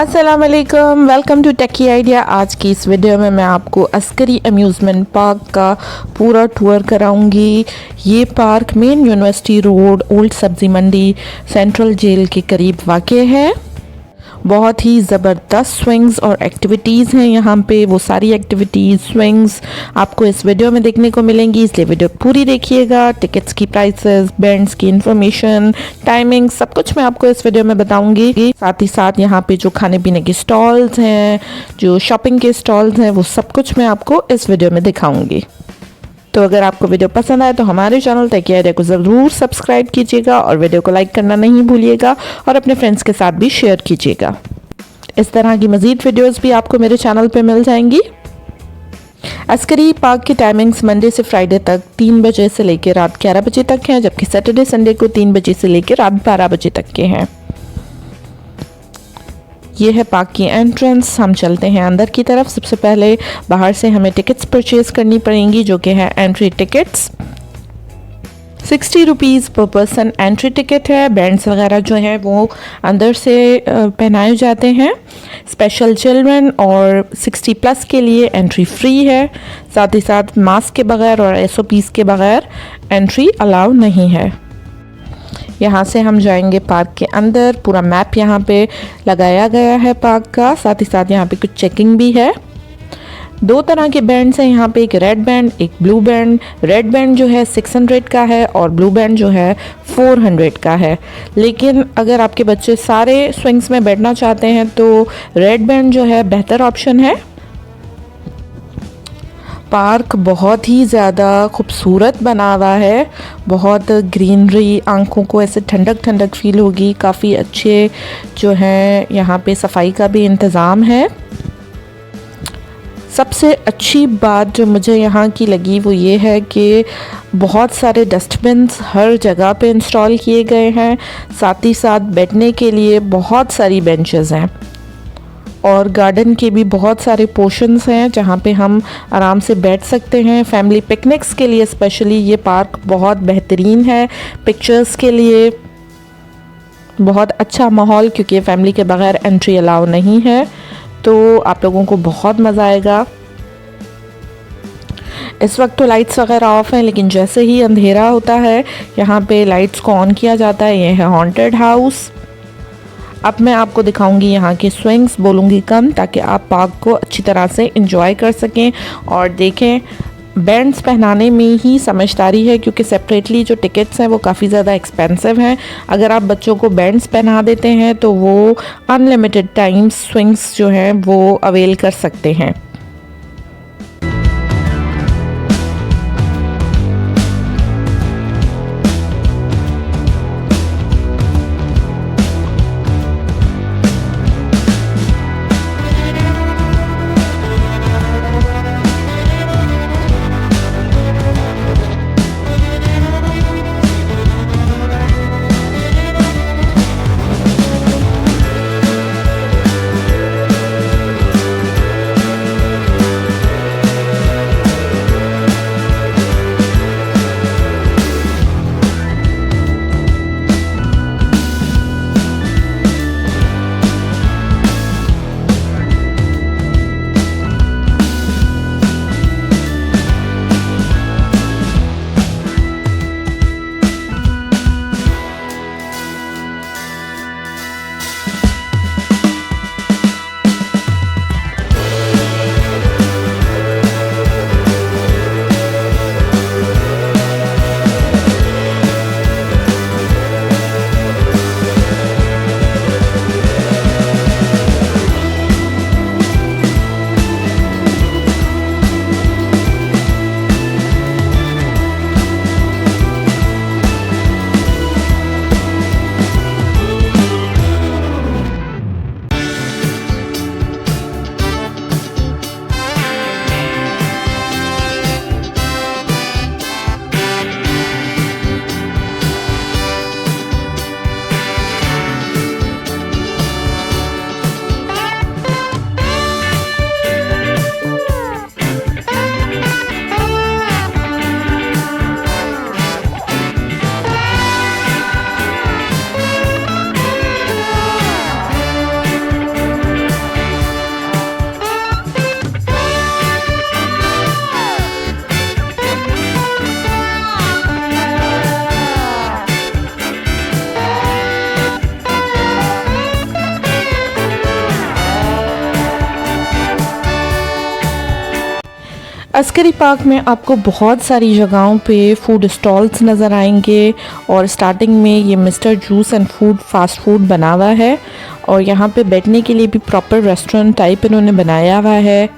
अस्सलाम वालेकुम, welcome to techy idea. आज की इस वीडियो में मैं आपको अस्करी अम्यूज़मेंट पार्क का पूरा टूर कराऊंगी। ये park main university road, old सब्ज़ी मंडी, सेंट्रल जेल के करीब वाक़ है। बहुत ही ज़बरदस्त स्विंग्स और एक्टिविटीज़ हैं यहाँ पे। वो सारी एक्टिविटीज़, स्विंग्स आपको इस वीडियो में देखने को मिलेंगी, इसलिए वीडियो पूरी देखिएगा। टिकट्स की प्राइसेस, बैंड्स की इंफॉर्मेशन, टाइमिंग, सब कुछ मैं आपको इस वीडियो में बताऊंगी। साथ ही साथ यहाँ पे जो खाने पीने के स्टॉल्स हैं, जो शॉपिंग के स्टॉल्स हैं, वो सब कुछ मैं आपको इस वीडियो में दिखाऊंगी। तो अगर आपको वीडियो पसंद आए तो हमारे चैनल टेकी आइडिया को ज़रूर सब्सक्राइब कीजिएगा और वीडियो को लाइक करना नहीं भूलिएगा और अपने फ्रेंड्स के साथ भी शेयर कीजिएगा। इस तरह की मज़ीद वीडियोस भी आपको मेरे चैनल पे मिल जाएंगी। अस्करी पार्क की टाइमिंग्स मंडे से फ्राइडे तक 3 बजे से लेकर रात 11 बजे तक हैं, जबकि सैटरडे संडे को 3 बजे से लेकर रात 12 बजे तक के हैं। ये है पार्क की एंट्रेंस। हम चलते हैं अंदर की तरफ। सबसे पहले बाहर से हमें टिकट्स परचेज करनी पड़ेंगी, जो कि है एंट्री टिकट्स। 60 रुपीज़ पर पर्सन एंट्री टिकट है। बैंड्स वगैरह जो हैं वो अंदर से पहनाए जाते हैं। स्पेशल चिल्ड्रन और 60 प्लस के लिए एंट्री फ्री है। साथ ही साथ मास्क के बगैर और SOPs के बगैर एंट्री अलाउ नहीं है। यहाँ से हम जाएंगे पार्क के अंदर। पूरा मैप यहाँ पे लगाया गया है पार्क का। साथ ही साथ यहाँ पे कुछ चेकिंग भी है। 2 तरह के बैंड्स हैं यहाँ पे, एक रेड बैंड, एक ब्लू बैंड। रेड बैंड जो है 600 का है और ब्लू बैंड जो है 400 का है। लेकिन अगर आपके बच्चे सारे स्विंग्स में बैठना चाहते हैं तो रेड बैंड जो है बेहतर ऑप्शन है। पार्क बहुत ही ज़्यादा खूबसूरत बना हुआ है। बहुत ग्रीनरी, आंखों को ऐसे ठंडक ठंडक फील होगी। काफ़ी अच्छे जो है यहाँ पे सफाई का भी इंतज़ाम है। सबसे अच्छी बात जो मुझे यहाँ की लगी वो ये है कि बहुत सारे डस्टबिन्स हर जगह पे इंस्टॉल किए गए हैं। साथ ही साथ बैठने के लिए बहुत सारी बेंचेस हैं और गार्डन के भी बहुत सारे पोर्शंस हैं जहाँ पे हम आराम से बैठ सकते हैं। फैमिली पिकनिक्स के लिए स्पेशली ये पार्क बहुत बेहतरीन है। पिक्चर्स के लिए बहुत अच्छा माहौल, क्योंकि फैमिली के बगैर एंट्री अलाउ नहीं है, तो आप लोगों को बहुत मज़ा आएगा। इस वक्त तो लाइट्स वगैरह ऑफ हैं, लेकिन जैसे ही अंधेरा होता है यहाँ पे लाइट्स को ऑन किया जाता है। ये है हॉन्टेड हाउस। अब मैं आपको दिखाऊंगी यहाँ के स्विंग्स, बोलूँगी कम ताकि आप पार्क को अच्छी तरह से एंजॉय कर सकें और देखें। बैंड्स पहनाने में ही समझदारी है, क्योंकि सेपरेटली जो टिकट्स हैं वो काफ़ी ज़्यादा एक्सपेंसिव हैं। अगर आप बच्चों को बैंड्स पहना देते हैं तो वो अनलिमिटेड टाइम्स स्विंग्स जो हैं वो अवेल कर सकते हैं। अस्करी पार्क में आपको बहुत सारी जगहों पे फूड स्टॉल्स नज़र आएंगे और स्टार्टिंग में ये mister juice and food fast food बना हुआ है और यहाँ पे बैठने के लिए भी प्रॉपर रेस्टोरेंट टाइप इन्होंने बनाया हुआ है।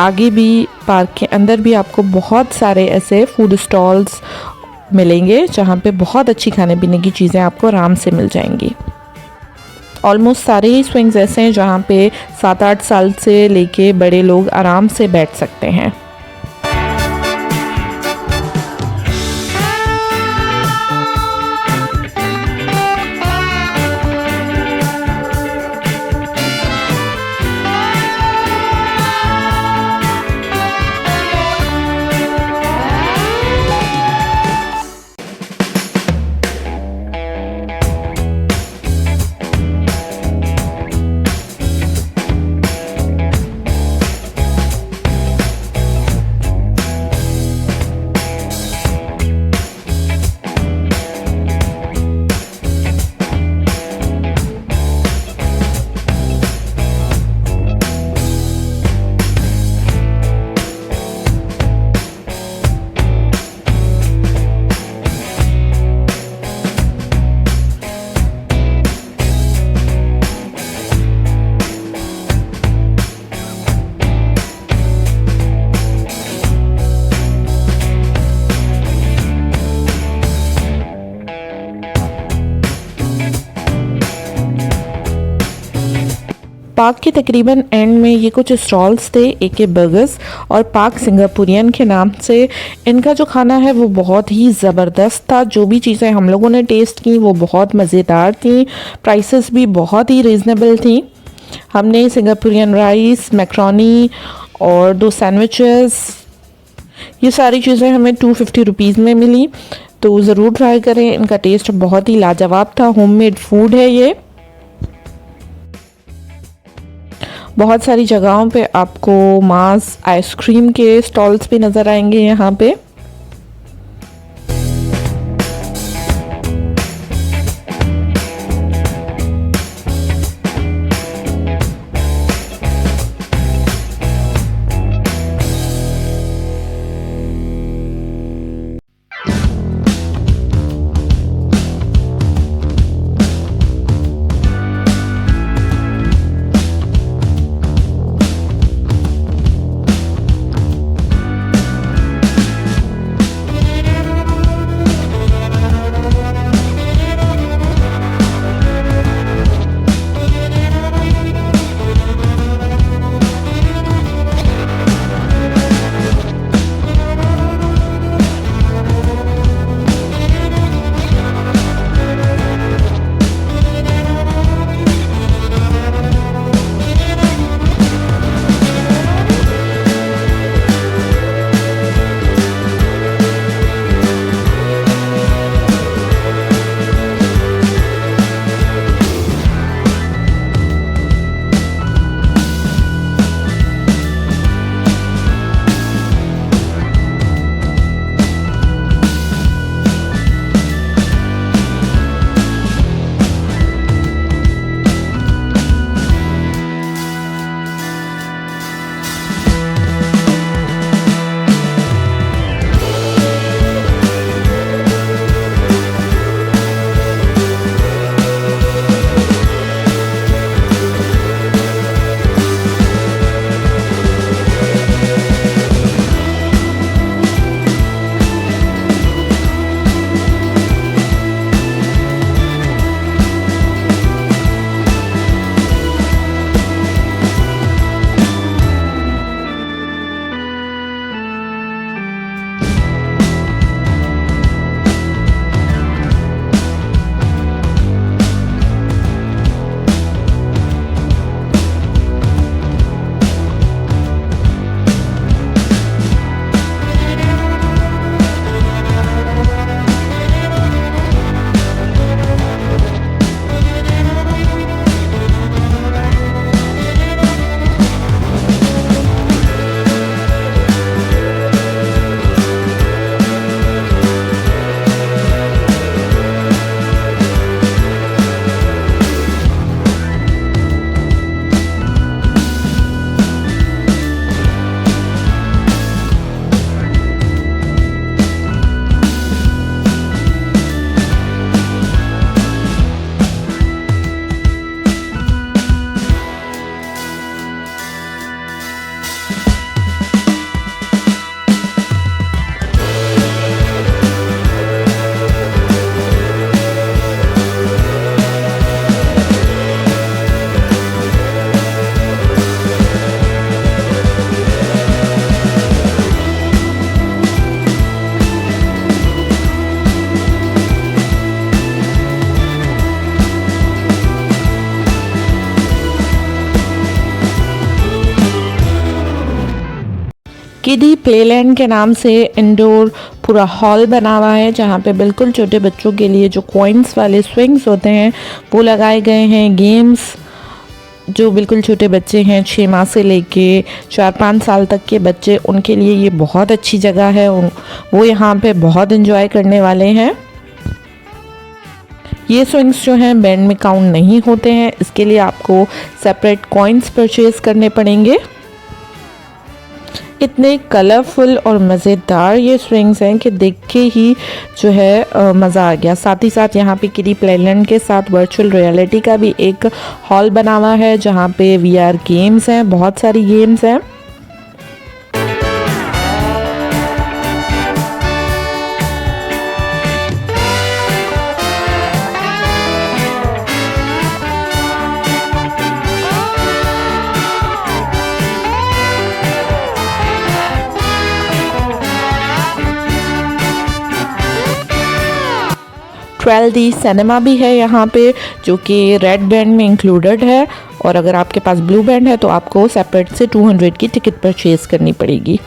आगे भी पार्क के अंदर भी आपको बहुत सारे ऐसे फूड स्टॉल्स मिलेंगे जहाँ पे बहुत अच्छी खाने पीने की चीज़ें आपको आराम से मिल जाएंगी। ऑलमोस्ट सारे ही स्विंग्स ऐसे हैं जहाँ पे 7-8 साल से लेके बड़े लोग आराम से बैठ सकते हैं। पार्क के तकरीबन एंड में ये कुछ स्टॉल्स थे AK बर्गर्स और पार्क सिंगापुरियन के नाम से। इनका जो खाना है वो बहुत ही ज़बरदस्त था। जो भी चीज़ें हम लोगों ने टेस्ट की वो बहुत मज़ेदार थी, प्राइसेस भी बहुत ही रीज़नेबल थी। हमने सिंगापुरियन राइस, मैक्रोनी और 2 सैंडविचेस, ये सारी चीज़ें हमें 250 रुपीज़ में मिली। तो ज़रूर ट्राई करें, इनका टेस्ट बहुत ही लाजवाब था। होममेड फूड है ये। बहुत सारी जगहों पे आपको मास आइसक्रीम के स्टॉल्स भी नज़र आएंगे यहाँ पे। किडी प्लेलैंड के नाम से इंडोर पूरा हॉल बना हुआ है, जहाँ पे बिल्कुल छोटे बच्चों के लिए जो कॉइन्स वाले स्विंग्स होते हैं वो लगाए गए हैं। गेम्स जो बिल्कुल छोटे बच्चे हैं 6 माह से लेके 4-5 साल तक के बच्चे, उनके लिए ये बहुत अच्छी जगह है। वो यहाँ पे बहुत इन्जॉय करने वाले हैं। ये स्विंग्स जो हैं बैंड में काउंट नहीं होते हैं, इसके लिए आपको सेपरेट कॉइन्स परचेज़ करने पड़ेंगे। इतने कलरफुल और मज़ेदार ये स्विंग्स हैं कि देख के ही जो है मज़ा आ गया। साथ ही साथ यहाँ पे किडी प्लेलैंड के साथ वर्चुअल रियलिटी का भी एक हॉल बना हुआ है, जहाँ पे वीआर गेम्स हैं, बहुत सारी गेम्स हैं। डी सिनेमा भी है यहाँ पे, जो कि रेड बैंड में इंक्लूडेड है, और अगर आपके पास ब्लू बैंड है तो आपको सेपरेट से 200 की टिकट परचेज करनी पड़ेगी।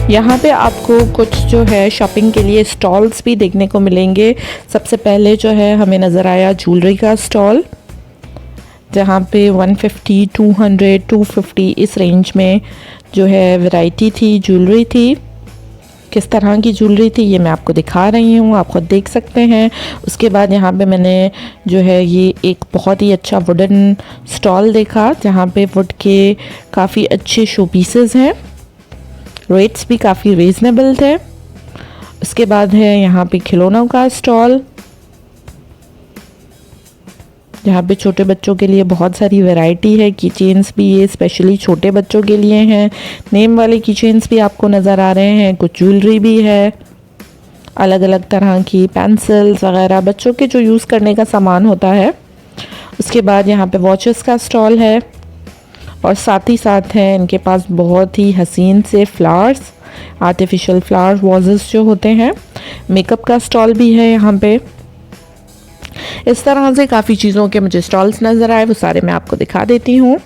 यहाँ पे आपको कुछ जो है शॉपिंग के लिए स्टॉल्स भी देखने को मिलेंगे। सबसे पहले जो है हमें नज़र आया ज्वेलरी का स्टॉल, जहाँ पे 150, 200, 250 इस रेंज में जो है वैरायटी थी, ज्वेलरी थी। किस तरह की ज्वेलरी थी ये मैं आपको दिखा रही हूँ, आप खुद देख सकते हैं। उसके बाद यहाँ पे मैंने जो है ये एक बहुत ही अच्छा वुडन स्टॉल देखा, जहाँ पे वुड के काफ़ी अच्छे शो पीसेस हैं, रेट्स भी काफ़ी रीज़नेबल थे। उसके बाद है यहाँ पे खिलौनों का स्टॉल, जहाँ पे छोटे बच्चों के लिए बहुत सारी वैरायटी है। की चेन्स भी ये स्पेशली छोटे बच्चों के लिए हैं। नेम वाले की चेन्स भी आपको नज़र आ रहे हैं, कुछ ज्वेलरी भी है, अलग अलग तरह की पेंसिल्स वगैरह बच्चों के जो यूज़ करने का सामान होता है। उसके बाद यहाँ पे वॉचेस का स्टॉल है, और साथ ही साथ है इनके पास बहुत ही हसीन से फ्लावर्स, आर्टिफिशियल फ्लावर वाजेस जो होते हैं। मेकअप का स्टॉल भी है यहाँ पे। इस तरह से काफ़ी चीज़ों के मुझे स्टॉल्स नज़र आए, वो सारे मैं आपको दिखा देती हूँ।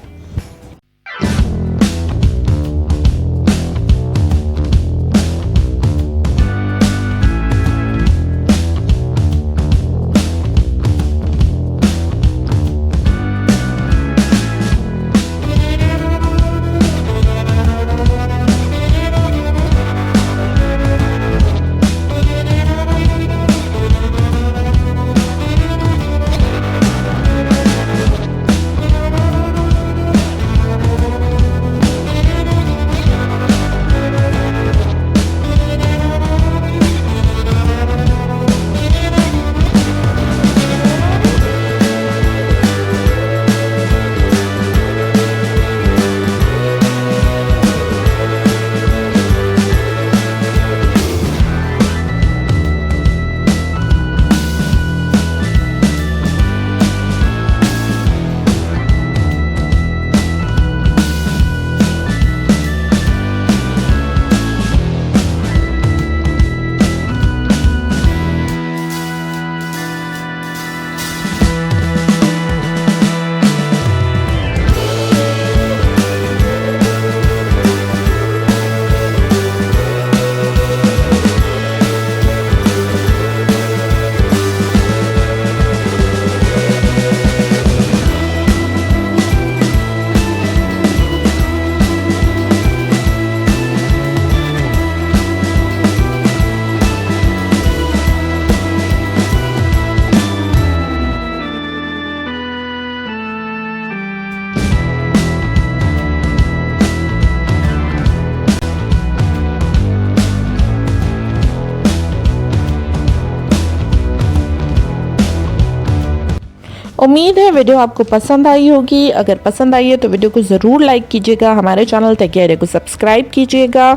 उम्मीद है वीडियो आपको पसंद आई होगी। अगर पसंद आई है तो वीडियो को ज़रूर लाइक कीजिएगा, हमारे चैनल टेकी आइडिया को सब्सक्राइब कीजिएगा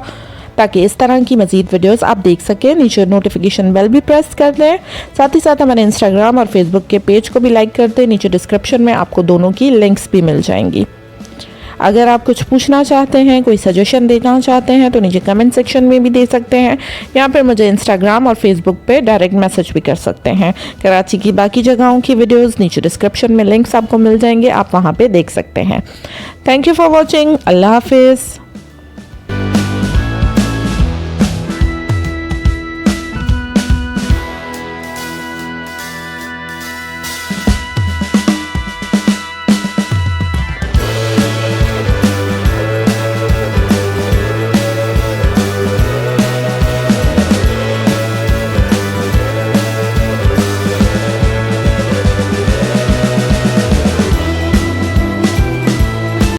ताकि इस तरह की मज़ीद वीडियोस आप देख सकें। नीचे नोटिफिकेशन बेल भी प्रेस कर दें, साथ ही साथ हमारे इंस्टाग्राम और फेसबुक के पेज को भी लाइक कर दें। नीचे डिस्क्रिप्शन में आपको दोनों की लिंक्स भी मिल जाएंगी। अगर आप कुछ पूछना चाहते हैं, कोई सजेशन देना चाहते हैं तो नीचे कमेंट सेक्शन में भी दे सकते हैं, यहाँ पर मुझे इंस्टाग्राम और फेसबुक पे डायरेक्ट मैसेज भी कर सकते हैं। कराची की बाकी जगहों की वीडियोस नीचे डिस्क्रिप्शन में लिंक्स आपको मिल जाएंगे, आप वहाँ पे देख सकते हैं। Thank you for watching. अल्लाह हाफिज़।